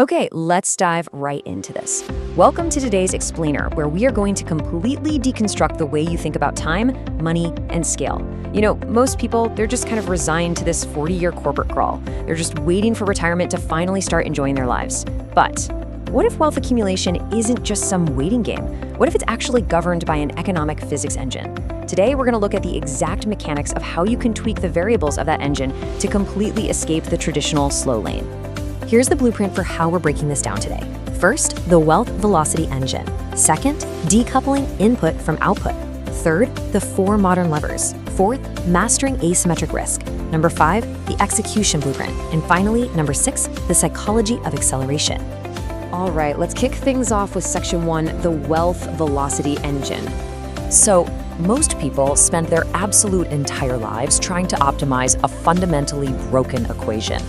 Okay, let's dive right into this. Welcome to today's Explainer, where we are going to completely deconstruct the way you think about time, money, and scale. Most people, they're just kind of resigned to this 40-year corporate crawl. They're just waiting for retirement to finally start enjoying their lives. But what if wealth accumulation isn't just some waiting game? What if it's actually governed by an economic physics engine? Today, we're going to look at the exact mechanics of how you can tweak the variables of that engine to completely escape the traditional slow lane. Here's the blueprint for how we're breaking this down today. First, the wealth velocity engine. Second, decoupling input from output. Third, the 4 modern levers. Fourth, mastering asymmetric risk. Number 5, the execution blueprint. And finally, number 6, the psychology of acceleration. All right, let's kick things off with section 1, the wealth velocity engine. So, most people spend their absolute entire lives trying to optimize a fundamentally broken equation.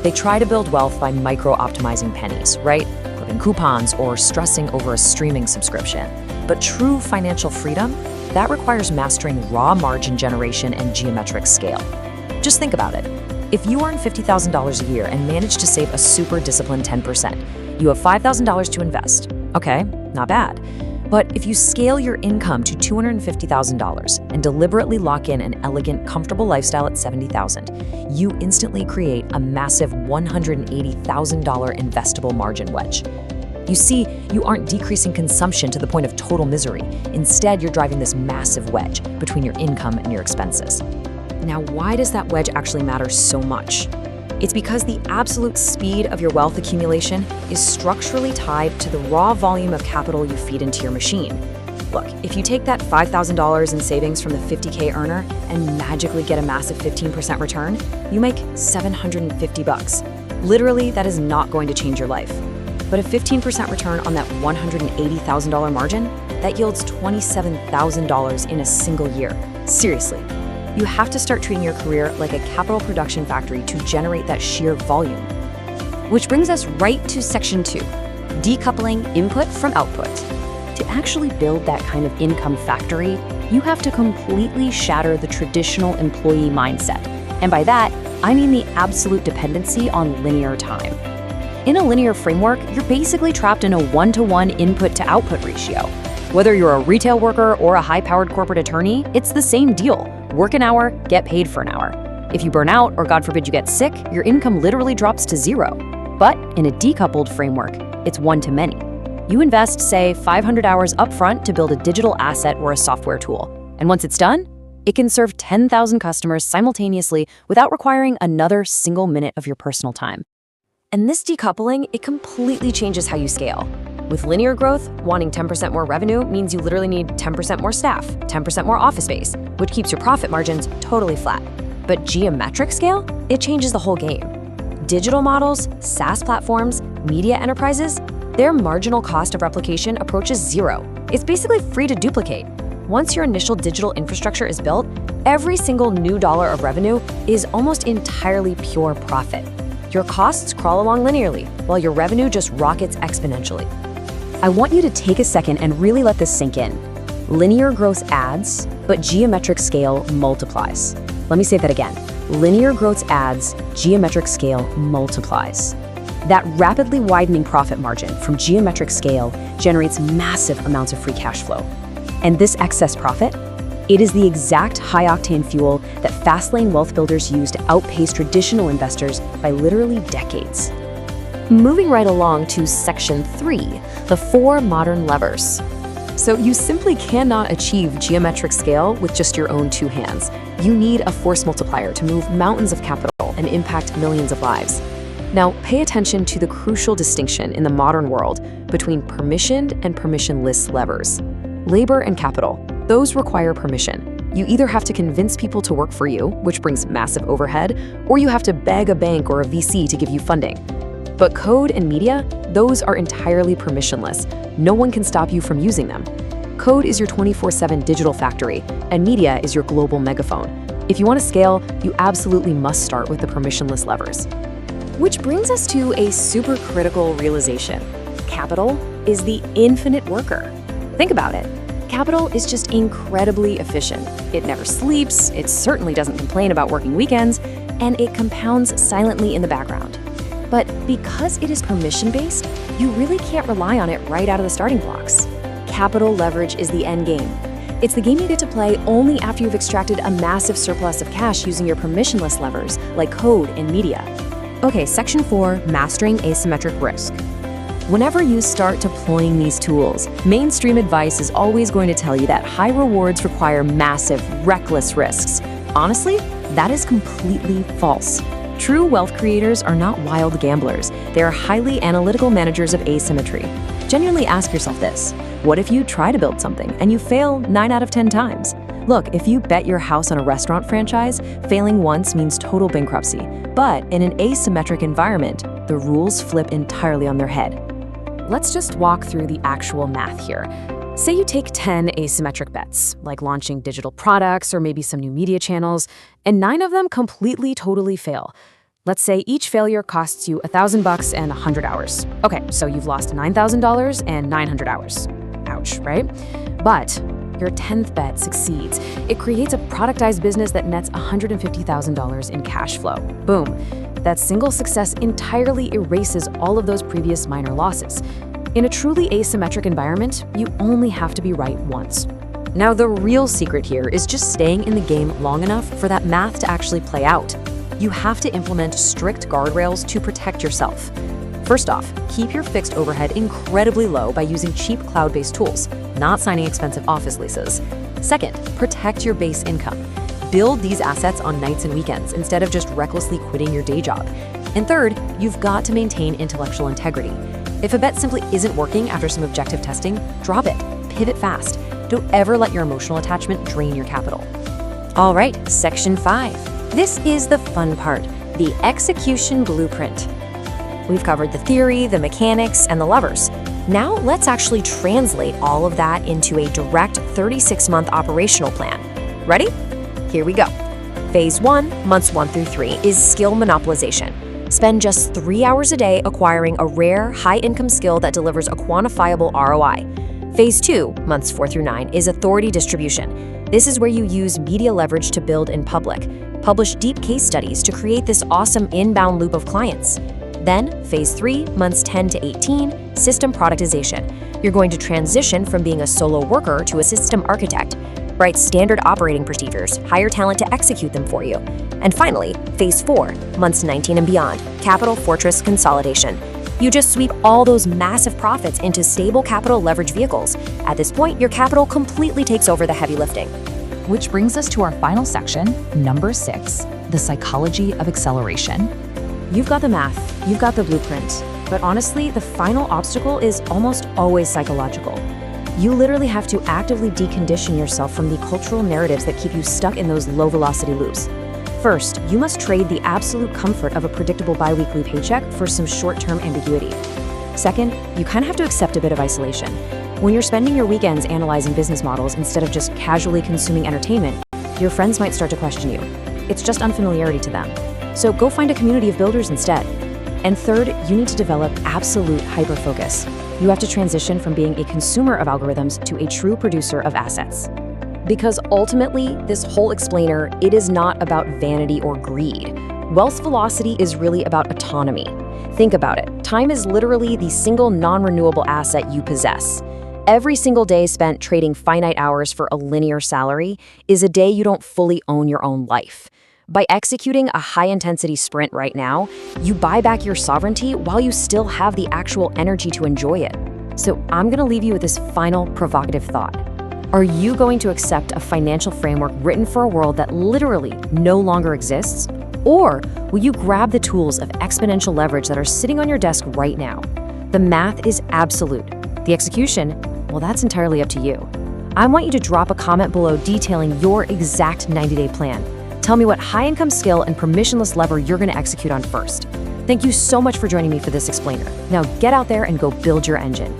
They try to build wealth by micro-optimizing pennies, right? Clipping coupons or stressing over a streaming subscription. But true financial freedom, that requires mastering raw margin generation and geometric scale. Just think about it. If you earn $50,000 a year and manage to save a super disciplined 10%, you have $5,000 to invest. Okay, not bad. But if you scale your income to $250,000 and deliberately lock in an elegant, comfortable lifestyle at $70,000, you instantly create a massive $180,000 investable margin wedge. You see, you aren't decreasing consumption to the point of total misery. Instead, you're driving this massive wedge between your income and your expenses. Now, why does that wedge actually matter so much? It's because the absolute speed of your wealth accumulation is structurally tied to the raw volume of capital you feed into your machine. Look, if you take that $5,000 in savings from the 50K earner and magically get a massive 15% return, you make $750. Literally, that is not going to change your life. But a 15% return on that $180,000 margin, that yields $27,000 in a single year. Seriously. You have to start treating your career like a capital production factory to generate that sheer volume. Which brings us right to section 2, decoupling input from output. To actually build that kind of income factory, you have to completely shatter the traditional employee mindset. And by that, I mean the absolute dependency on linear time. In a linear framework, you're basically trapped in a 1-to-1 input to output ratio. Whether you're a retail worker or a high-powered corporate attorney, it's the same deal. Work an hour, get paid for an hour. If you burn out, or God forbid you get sick, your income literally drops to 0. But in a decoupled framework, it's 1-to-many. You invest, say, 500 hours upfront to build a digital asset or a software tool. And once it's done, it can serve 10,000 customers simultaneously without requiring another single minute of your personal time. And this decoupling, it completely changes how you scale. With linear growth, wanting 10% more revenue means you literally need 10% more staff, 10% more office space, which keeps your profit margins totally flat. But geometric scale, it changes the whole game. Digital models, SaaS platforms, media enterprises, their marginal cost of replication approaches 0. It's basically free to duplicate. Once your initial digital infrastructure is built, every single new dollar of revenue is almost entirely pure profit. Your costs crawl along linearly, while your revenue just rockets exponentially. I want you to take a second and really let this sink in. Linear growth adds, but geometric scale multiplies. Let me say that again. Linear growth adds, geometric scale multiplies. That rapidly widening profit margin from geometric scale generates massive amounts of free cash flow. And this excess profit, it is the exact high-octane fuel that fast-lane wealth builders use to outpace traditional investors by literally decades. Moving right along to section 3, the 4 modern levers. So you simply cannot achieve geometric scale with just your own 2 hands. You need a force multiplier to move mountains of capital and impact millions of lives. Now, pay attention to the crucial distinction in the modern world between permissioned and permissionless levers. Labor and capital, those require permission. You either have to convince people to work for you, which brings massive overhead, or you have to beg a bank or a VC to give you funding. But code and media, those are entirely permissionless. No one can stop you from using them. Code is your 24/7 digital factory, and media is your global megaphone. If you want to scale, you absolutely must start with the permissionless levers. Which brings us to a super critical realization. Capital is the infinite worker. Think about it. Capital is just incredibly efficient. It never sleeps, it certainly doesn't complain about working weekends, and it compounds silently in the background. But because it is permission-based, you really can't rely on it right out of the starting blocks. Capital leverage is the end game. It's the game you get to play only after you've extracted a massive surplus of cash using your permissionless levers like code and media. Okay, Section 4, Mastering Asymmetric Risk. Whenever you start deploying these tools, mainstream advice is always going to tell you that high rewards require massive, reckless risks. Honestly, that is completely false. True wealth creators are not wild gamblers. They are highly analytical managers of asymmetry. Genuinely ask yourself this: what if you try to build something and you fail 9 out of 10 times? Look, if you bet your house on a restaurant franchise, failing once means total bankruptcy. But in an asymmetric environment, the rules flip entirely on their head. Let's just walk through the actual math here. Say you take 10 asymmetric bets, like launching digital products or maybe some new media channels, and 9 of them completely, totally fail. Let's say each failure costs you $1,000 and 100 hours. Okay, so you've lost $9,000 and 900 hours. Ouch, right? But your 10th bet succeeds. It creates a productized business that nets $150,000 in cash flow. Boom. That single success entirely erases all of those previous minor losses. In a truly asymmetric environment, you only have to be right once. Now, the real secret here is just staying in the game long enough for that math to actually play out. You have to implement strict guardrails to protect yourself. First off, keep your fixed overhead incredibly low by using cheap cloud-based tools, not signing expensive office leases. Second, protect your base income. Build these assets on nights and weekends instead of just recklessly quitting your day job. And third, you've got to maintain intellectual integrity. If a bet simply isn't working after some objective testing, drop it. Pivot fast. Don't ever let your emotional attachment drain your capital. All right, Section 5. This is the fun part, the execution blueprint. We've covered the theory, the mechanics, and the levers. Now let's actually translate all of that into a direct 36-month operational plan. Ready? Here we go. Phase 1, months 1 through 3, is skill monopolization. Spend just 3 hours a day acquiring a rare, high-income skill that delivers a quantifiable ROI. Phase 2, months 4 through 9, is authority distribution. This is where you use media leverage to build in public. Publish deep case studies to create this awesome inbound loop of clients. Then, Phase 3, months 10 to 18, system productization. You're going to transition from being a solo worker to a system architect. Write standard operating procedures, hire talent to execute them for you. And finally, Phase 4, months 19 and beyond, capital fortress consolidation. You just sweep all those massive profits into stable capital leverage vehicles. At this point, your capital completely takes over the heavy lifting. Which brings us to our final section, number 6, the psychology of acceleration. You've got the math, you've got the blueprint, but honestly, the final obstacle is almost always psychological. You literally have to actively decondition yourself from the cultural narratives that keep you stuck in those low-velocity loops. First, you must trade the absolute comfort of a predictable bi-weekly paycheck for some short-term ambiguity. Second, you kind of have to accept a bit of isolation. When you're spending your weekends analyzing business models instead of just casually consuming entertainment, your friends might start to question you. It's just unfamiliarity to them. So go find a community of builders instead. And third, you need to develop absolute hyper-focus. You have to transition from being a consumer of algorithms to a true producer of assets. Because ultimately, this whole explainer, it is not about vanity or greed. Wealth velocity is really about autonomy. Think about it. Time is literally the single non-renewable asset you possess. Every single day spent trading finite hours for a linear salary is a day you don't fully own your own life. By executing a high-intensity sprint right now, you buy back your sovereignty while you still have the actual energy to enjoy it. So I'm going to leave you with this final provocative thought. Are you going to accept a financial framework written for a world that literally no longer exists? Or will you grab the tools of exponential leverage that are sitting on your desk right now? The math is absolute. The execution, well, that's entirely up to you. I want you to drop a comment below detailing your exact 90-day plan. Tell me what high-income skill and permissionless lever you're going to execute on first. Thank you so much for joining me for this explainer. Now get out there and go build your engine.